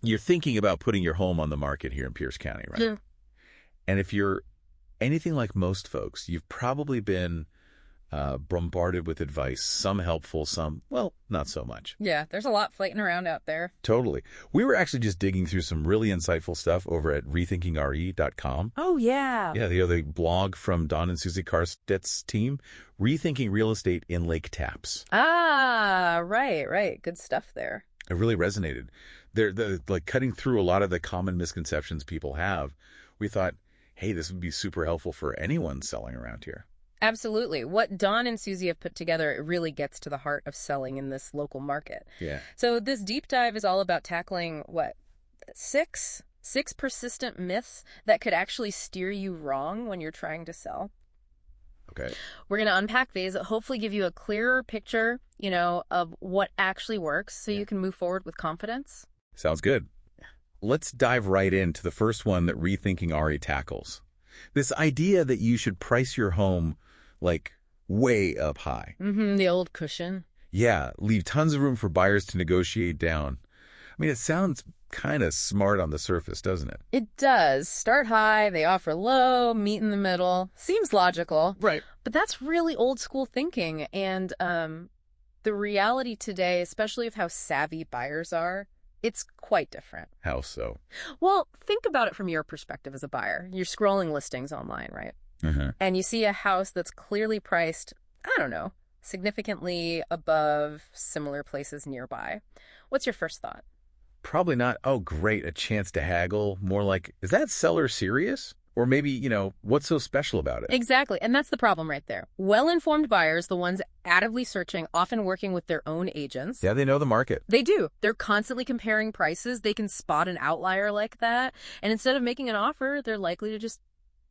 You're thinking about putting your home on the market here in Pierce County, right? Yeah. And if you're anything like most folks, you've probably been bombarded with advice, some helpful, some, well, not so much. Yeah, there's a lot floating around out there. Totally. We were actually just digging through some really insightful stuff over at rethinkingre.com. Oh, yeah. Yeah, the other blog from Don and Susie Karstedt's team, Rethinking Real Estate in Lake Taps. Ah, right. Good stuff there. It really resonated. They're like cutting through a lot of the common misconceptions people have. We thought, hey, this would be super helpful for anyone selling around here. Absolutely. What Don and Susie have put together, it really gets to the heart of selling in this local market. Yeah. So this deep dive is all about tackling, six persistent myths that could actually steer you wrong when you're trying to sell. Okay. We're going to unpack these, hopefully give you a clearer picture, of what actually works so you can move forward with confidence. Sounds good. Let's dive right into the first one that Rethinking RE tackles. This idea that you should price your home like way up high. The old cushion. Yeah, leave tons of room for buyers to negotiate down. I mean, it sounds kind of smart on the surface, doesn't it? It does. Start high, they offer low, meet in the middle. Seems logical. Right. But that's really old school thinking. And the reality today, especially of how savvy buyers are, it's quite different. How so? Well, think about it from your perspective as a buyer. You're scrolling listings online, right? And you see a house that's clearly priced, I don't know, significantly above similar places nearby. What's your first thought? Probably not, oh, great, a chance to haggle. More like, is that seller serious? Or maybe, what's so special about it? Exactly. And that's the problem right there. Well-informed buyers, the ones actively searching, often working with their own agents. Yeah, they know the market. They do. They're constantly comparing prices. They can spot an outlier like that. And instead of making an offer, they're likely to just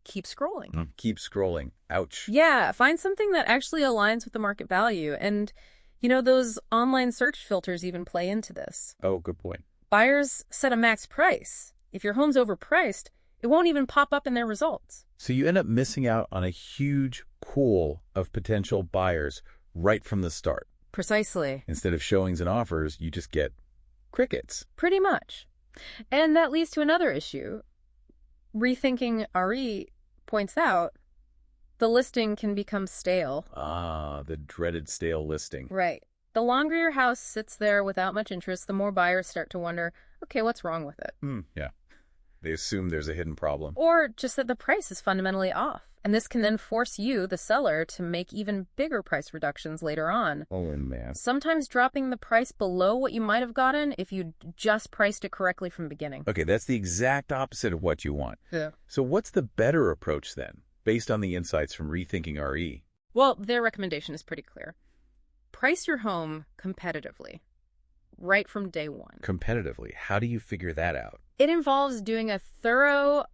keep scrolling. Keep scrolling. Ouch. Yeah, find something that actually aligns with the market value. And, those online search filters even play into this. Oh, good point. Buyers set a max price. If your home's overpriced, it won't even pop up in their results. So you end up missing out on a huge pool of potential buyers right from the start. Precisely. Instead of showings and offers, you just get crickets. Pretty much. And that leads to another issue. Rethinking RE points out the listing can become stale. Ah, the dreaded stale listing. Right. The longer your house sits there without much interest, the more buyers start to wonder, okay, what's wrong with it? Yeah. They assume there's a hidden problem. Or just that the price is fundamentally off. And this can then force you, the seller, to make even bigger price reductions later on. Oh, man. Sometimes dropping the price below what you might have gotten if you just priced it correctly from the beginning. Okay, that's the exact opposite of what you want. Yeah. So what's the better approach then, based on the insights from Rethinking RE? Well, their recommendation is pretty clear. Price your home competitively, right from day one. Competitively. How do you figure that out? It involves doing a thorough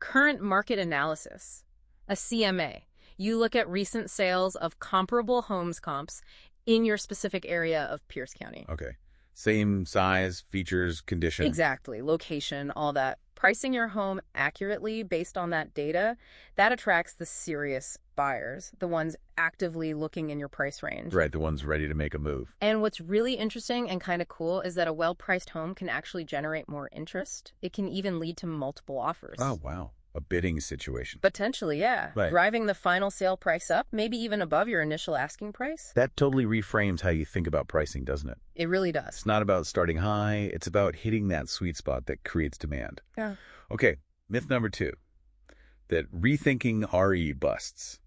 current market analysis, a CMA. You look at recent sales of comparable homes comps in your specific area of Pierce County. Okay. Same size, features, condition. Exactly. Location, all that. Pricing your home accurately based on that data, that attracts the serious buyers, the ones actively looking in your price range. Right, the ones ready to make a move. And what's really interesting and kind of cool is that a well-priced home can actually generate more interest. It can even lead to multiple offers. Oh, wow. A bidding situation. Potentially, yeah. Right. Driving the final sale price up, maybe even above your initial asking price. That totally reframes how you think about pricing, doesn't it? It really does. It's not about starting high. It's about hitting that sweet spot that creates demand. Yeah. Okay, myth number 2, that rethinking RE busts.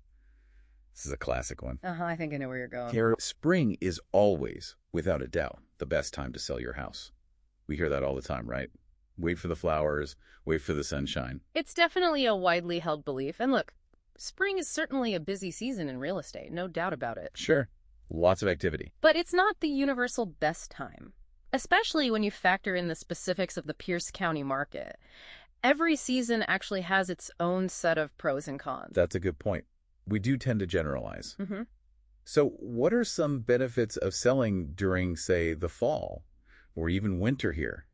This is a classic one. I think I know where you're going. Spring is always, without a doubt, the best time to sell your house. We hear that all the time, right? Wait for the flowers, wait for the sunshine. It's definitely a widely held belief. And look, spring is certainly a busy season in real estate, no doubt about it. Sure, lots of activity. But it's not the universal best time, especially when you factor in the specifics of the Pierce County market. Every season actually has its own set of pros and cons. That's a good point. We do tend to generalize. So what are some benefits of selling during, say, the fall or even winter here?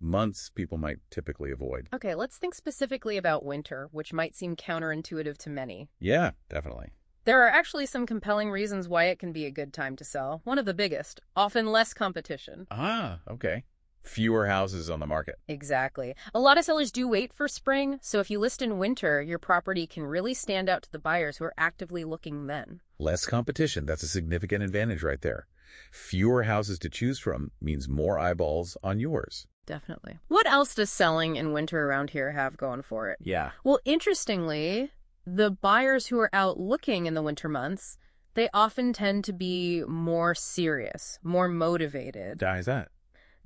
Months people might typically avoid. Okay, let's think specifically about winter, which might seem counterintuitive to many. Yeah, definitely. There are actually some compelling reasons why it can be a good time to sell. One of the biggest, often less competition. Ah, okay. fewer houses on the market. Exactly. A lot of sellers do wait for spring, so if you list in winter, your property can really stand out to the buyers who are actively looking then. Less competition. That's a significant advantage right there. Fewer houses to choose from means more eyeballs on yours. Definitely. What else does selling in winter around here have going for it? Yeah. Well, interestingly, the buyers who are out looking in the winter months, they often tend to be more serious, more motivated. Why is that?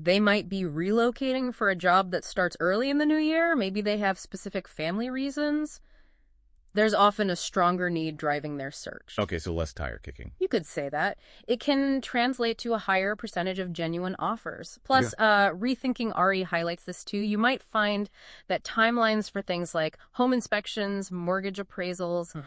They might be relocating for a job that starts early in the new year. Maybe they have specific family reasons. There's often a stronger need driving their search. Okay, so less tire kicking. You could say that. It can translate to a higher percentage of genuine offers. Plus, Rethinking RE highlights this too. You might find that timelines for things like home inspections, mortgage appraisals,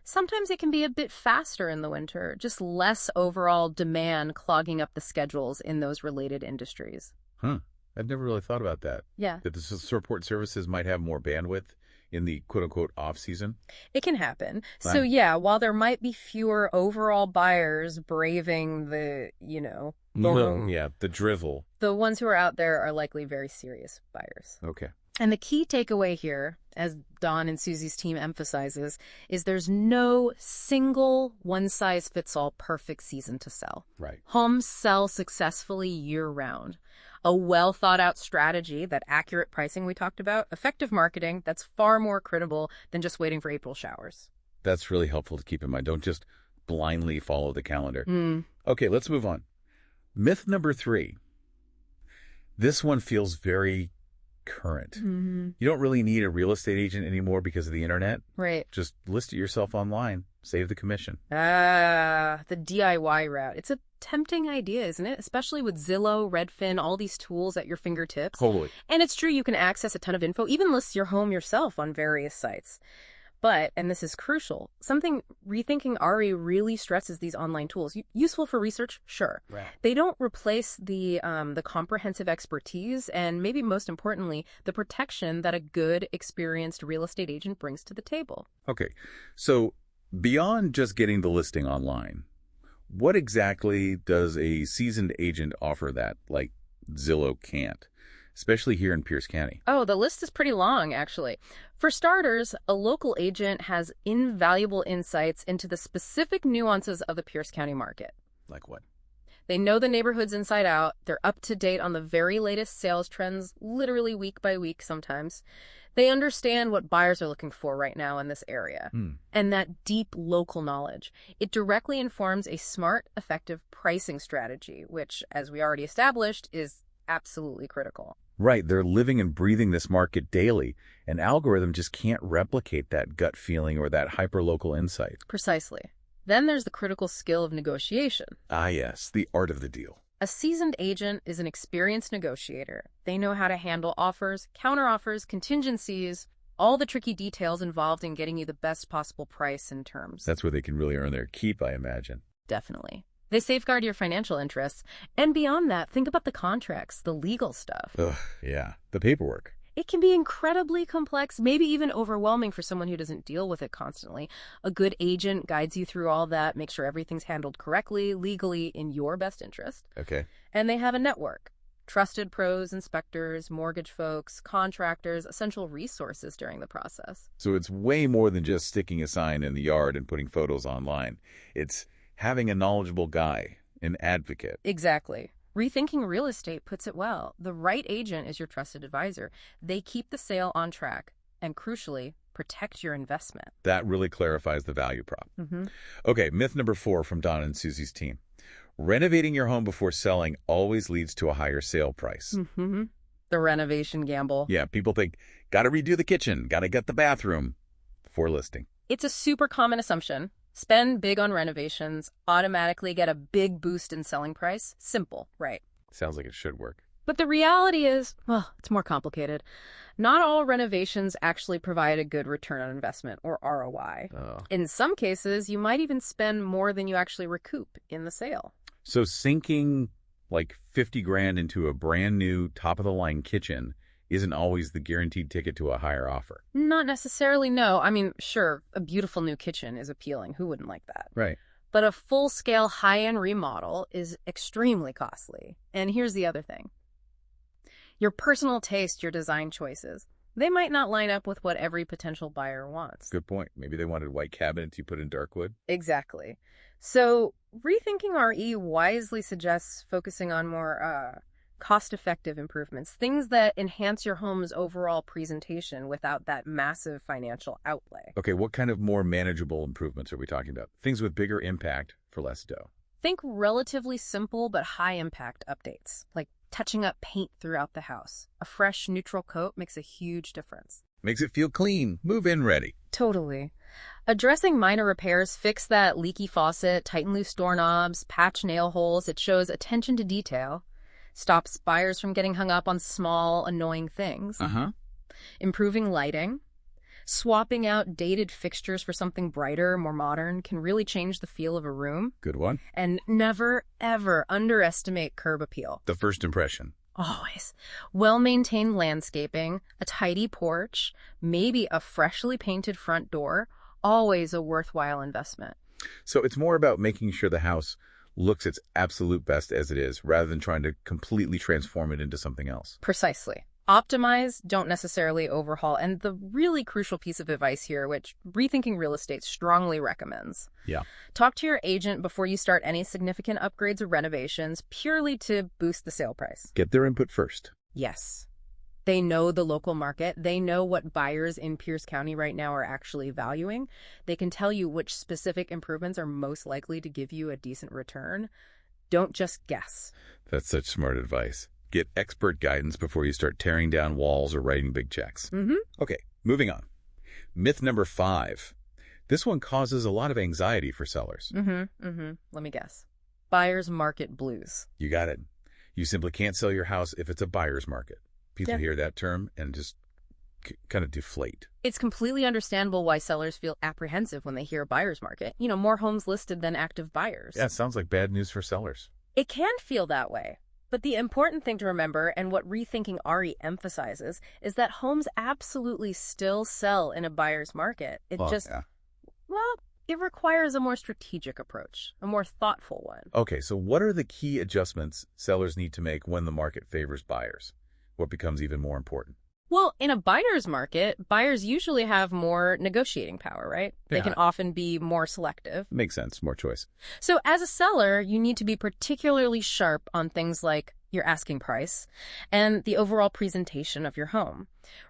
sometimes it can be a bit faster in the winter, just less overall demand clogging up the schedules in those related industries. I've never really thought about that. Yeah. That the support services might have more bandwidth in the quote-unquote off-season? It can happen. Fine. So yeah, while there might be fewer overall buyers braving the, the drizzle. the ones who are out there are likely very serious buyers. Okay. And the key takeaway here, as Don and Susie's team emphasizes, is there's no single one-size-fits-all perfect season to sell. Right. Homes sell successfully year-round. A well-thought-out strategy, that accurate pricing we talked about, effective marketing, that's far more credible than just waiting for April showers. That's really helpful to keep in mind. Don't just blindly follow the calendar. Okay, let's move on. Myth number 3. This one feels very current. You don't really need a real estate agent anymore because of the internet. Right. Just list it yourself online. Save the commission. The DIY route. It's a tempting idea, isn't it? Especially with Zillow, Redfin, all these tools at your fingertips. Totally. And it's true, you can access a ton of info, even list your home yourself on various sites. But, and this is crucial, something Rethinking RE really stresses these online tools. Useful for research, sure. Right. They don't replace the comprehensive expertise and, maybe most importantly, the protection that a good, experienced real estate agent brings to the table. Okay, so beyond just getting the listing online, what exactly does a seasoned agent offer that, like, Zillow can't? Especially here in Pierce County. Oh, the list is pretty long, actually. For starters, a local agent has invaluable insights into the specific nuances of the Pierce County market. Like what? They know the neighborhoods inside out. They're up to date on the very latest sales trends, literally week by week sometimes. They understand what buyers are looking for right now in this area. And that deep local knowledge, it directly informs a smart, effective pricing strategy, which, as we already established, is absolutely critical. Right. They're living and breathing this market daily. An algorithm just can't replicate that gut feeling or that hyperlocal insight. Precisely. Then there's the critical skill of negotiation. Ah, yes, the art of the deal. A seasoned agent is an experienced negotiator. They know how to handle offers, counteroffers, contingencies, all the tricky details involved in getting you the best possible price and terms. That's where they can really earn their keep, I imagine. Definitely. They safeguard your financial interests. And beyond that, think about the contracts, the legal stuff. Ugh, yeah. The paperwork. It can be incredibly complex, maybe even overwhelming for someone who doesn't deal with it constantly. A good agent guides you through all that, makes sure everything's handled correctly, legally, in your best interest. Okay. And they have a network. Trusted pros, inspectors, mortgage folks, contractors, essential resources during the process. So it's way more than just sticking a sign in the yard and putting photos online. It's having a knowledgeable guy, an advocate. Exactly. Rethinking Real Estate puts it well. The right agent is your trusted advisor. They keep the sale on track and, crucially, protect your investment. That really clarifies the value prop. Okay, myth number 4 from Don and Susie's team. Renovating your home before selling always leads to a higher sale price. The renovation gamble. Yeah, people think, got to redo the kitchen, got to get the bathroom before listing. It's a super common assumption. Spend big on renovations, automatically get a big boost in selling price. Simple, right? Sounds like it should work. But the reality is, well, it's more complicated. Not all renovations actually provide a good return on investment, or ROI. In some cases, you might even spend more than you actually recoup in the sale. So sinking like 50 grand into a brand new top-of-the-line kitchen isn't always the guaranteed ticket to a higher offer. Not necessarily, no. I mean, sure, a beautiful new kitchen is appealing. Who wouldn't like that? Right. But a full-scale high-end remodel is extremely costly. And here's the other thing. Your personal taste, your design choices. They might not line up with what every potential buyer wants. Good point. Maybe they wanted white cabinets you put in dark wood. Exactly. So, rethinking RE wisely suggests focusing on more cost-effective improvements, things that enhance your home's overall presentation without that massive financial outlay. Okay, what kind of more manageable improvements are we talking about? Things with bigger impact for less dough. Think relatively simple but high-impact updates, like touching up paint throughout the house. A fresh, neutral coat makes a huge difference. Makes it feel clean, move-in ready. Totally. Addressing minor repairs, fix that leaky faucet, tighten loose doorknobs, patch nail holes. It shows attention to detail. Stops buyers from getting hung up on small, annoying things. Improving lighting. Swapping out dated fixtures for something brighter, more modern, can really change the feel of a room. Good one. And never, ever underestimate curb appeal. The first impression. Always. Well-maintained landscaping, a tidy porch, maybe a freshly painted front door. Always a worthwhile investment. So it's more about making sure the house looks its absolute best as it is, rather than trying to completely transform it into something else. Precisely. Optimize, don't necessarily overhaul. And the really crucial piece of advice here, which Rethinking Real Estate strongly recommends. Yeah. Talk to your agent before you start any significant upgrades or renovations, purely to boost the sale price. Get their input first. Yes. They know the local market. They know what buyers in Pierce County right now are actually valuing. They can tell you which specific improvements are most likely to give you a decent return. Don't just guess. That's such smart advice. Get expert guidance before you start tearing down walls or writing big checks. Okay, moving on. Myth number 5. This one causes a lot of anxiety for sellers. Let me guess. Buyer's market blues. You got it. You simply can't sell your house if it's a buyer's market. People hear that term and just kind of deflate. It's completely understandable why sellers feel apprehensive when they hear a buyer's market. You know, more homes listed than active buyers. Yeah, it sounds like bad news for sellers. It can feel that way. But the important thing to remember, and what Rethinking RE emphasizes, is that homes absolutely still sell in a buyer's market. It it requires a more strategic approach, a more thoughtful one. Okay, so what are the key adjustments sellers need to make when the market favors buyers? What becomes even more important? Well, in a buyer's market, buyers usually have more negotiating power, right? They can often be more selective. Makes sense. More choice. So as a seller, you need to be particularly sharp on things like your asking price and the overall presentation of your home.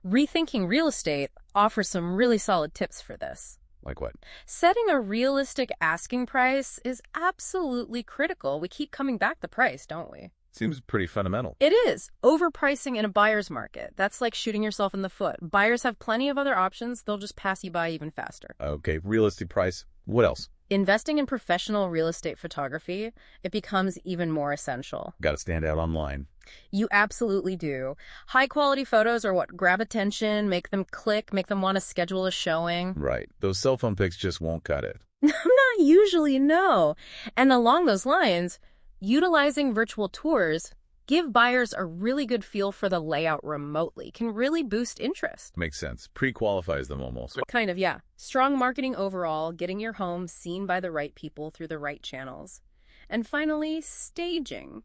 Rethinking Real Estate offers some really solid tips for this. Like what? Setting a realistic asking price is absolutely critical. We keep coming back to price, don't we? Seems pretty fundamental. It is. Overpricing in a buyer's market. That's like shooting yourself in the foot. Buyers have plenty of other options. They'll just pass you by even faster. Okay, realistic price. What else? Investing in professional real estate photography, it becomes even more essential. Got to stand out online. You absolutely do. High-quality photos are what grab attention, make them click, make them want to schedule a showing. Right. Those cell phone pics just won't cut it. Not usually, no. And along those lines, utilizing virtual tours give buyers a really good feel for the layout remotely, can really boost interest. Makes sense. Pre-qualifies them almost. Kind of, yeah. Strong marketing overall, getting your home seen by the right people through the right channels. And finally, staging.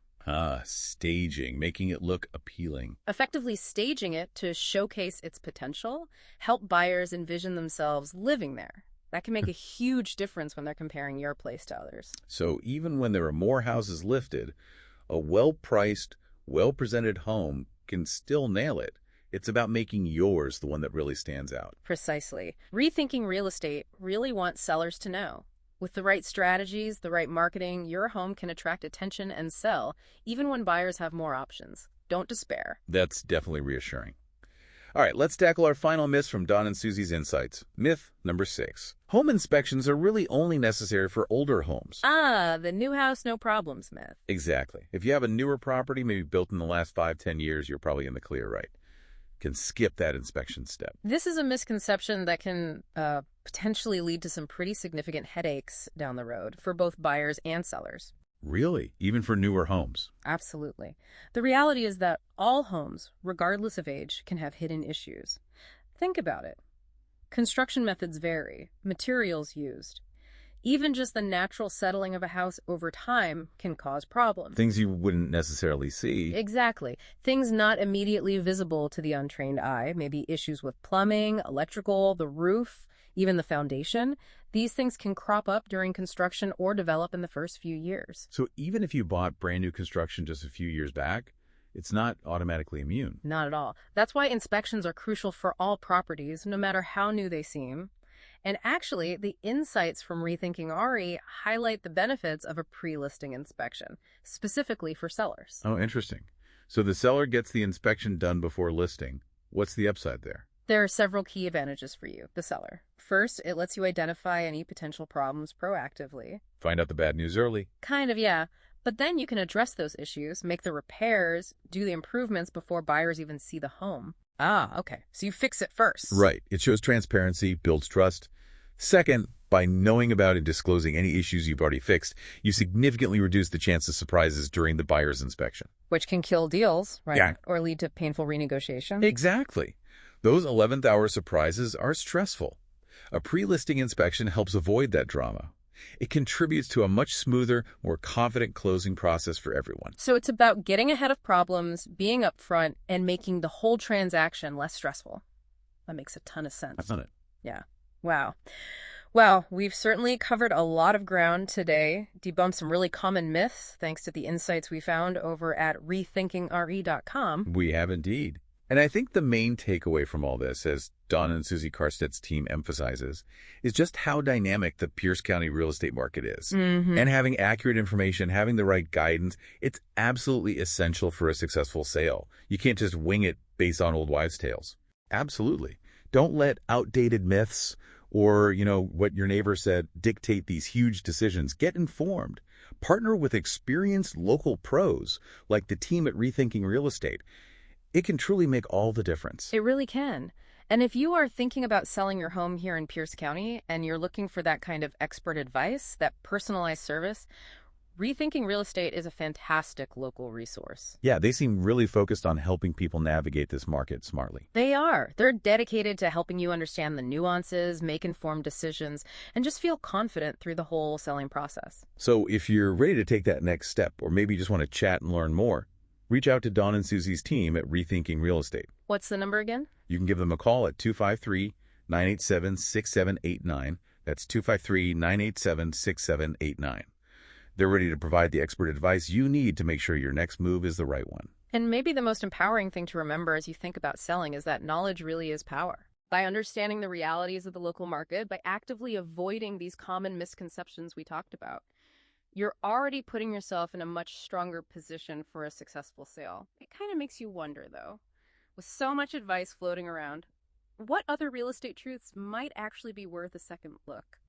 Staging, making it look appealing. Effectively staging it to showcase its potential, help buyers envision themselves living there. That can make a huge difference when they're comparing your place to others. So even when there are more houses listed, a well-priced, well-presented home can still nail it. It's about making yours the one that really stands out. Precisely. Rethinking Real Estate really wants sellers to know. With the right strategies, the right marketing, your home can attract attention and sell, even when buyers have more options. Don't despair. That's definitely reassuring. All right, let's tackle our final myths from Don and Susie's insights. Myth number 6. Home inspections are really only necessary for older homes. The new house, no problems myth. Exactly. If you have a newer property, maybe built in the last 5-10 years, you're probably in the clear, right? Can skip that inspection step. This is a misconception that can potentially lead to some pretty significant headaches down the road for both buyers and sellers. Really? Even for newer homes? Absolutely. The reality is that all homes, regardless of age, can have hidden issues. Think about it. Construction methods vary, materials used. Even just the natural settling of a house over time can cause problems. Things you wouldn't necessarily see. Exactly. Things not immediately visible to the untrained eye, maybe issues with plumbing, electrical, the roof, even the foundation. These things can crop up during construction or develop in the first few years. So even if you bought brand new construction just a few years back, it's not automatically immune. Not at all. That's why inspections are crucial for all properties, no matter how new they seem. And actually, the insights from Rethinking RE highlight the benefits of a pre-listing inspection, specifically for sellers. Oh, interesting. So the seller gets the inspection done before listing. What's the upside there? There are several key advantages for you, the seller. First, it lets you identify any potential problems proactively. Find out the bad news early. Kind of, yeah. But then you can address those issues, make the repairs, do the improvements before buyers even see the home. Ah, okay. So you fix it first. Right. It shows transparency, builds trust. Second, by knowing about and disclosing any issues you've already fixed, you significantly reduce the chance of surprises during the buyer's inspection. Which can kill deals, right? Yeah. Or lead to painful renegotiation. Exactly. Those 11th hour surprises are stressful. A pre-listing inspection helps avoid that drama. It contributes to a much smoother, more confident closing process for everyone. So it's about getting ahead of problems, being upfront, and making the whole transaction less stressful. That makes a ton of sense. I've done it. Yeah. Wow. Well, we've certainly covered a lot of ground today, debunked some really common myths thanks to the insights we found over at rethinkingre.com. We have indeed. And I think the main takeaway from all this, as Don and Susie Karstedt's team emphasizes, is just how dynamic the Pierce County real estate market is. And having accurate information, having the right guidance, it's absolutely essential for a successful sale. You can't just wing it based on old wives' tales. Absolutely. Don't let outdated myths or, what your neighbor said dictate these huge decisions. Get informed. Partner with experienced local pros like the team at Rethinking Real Estate. It can truly make all the difference. It really can. And if you are thinking about selling your home here in Pierce County and you're looking for that kind of expert advice, that personalized service, Rethinking Real Estate is a fantastic local resource. Yeah, they seem really focused on helping people navigate this market smartly. They are. They're dedicated to helping you understand the nuances, make informed decisions, and just feel confident through the whole selling process. So if you're ready to take that next step, or maybe you just want to chat and learn more, reach out to Don and Susie's team at Rethinking Real Estate. What's the number again? You can give them a call at 253-987-6789. That's 253-987-6789. They're ready to provide the expert advice you need to make sure your next move is the right one. And maybe the most empowering thing to remember as you think about selling is that knowledge really is power. By understanding the realities of the local market, by actively avoiding these common misconceptions we talked about, you're already putting yourself in a much stronger position for a successful sale. It kind of makes you wonder, though, with so much advice floating around, what other real estate truths might actually be worth a second look?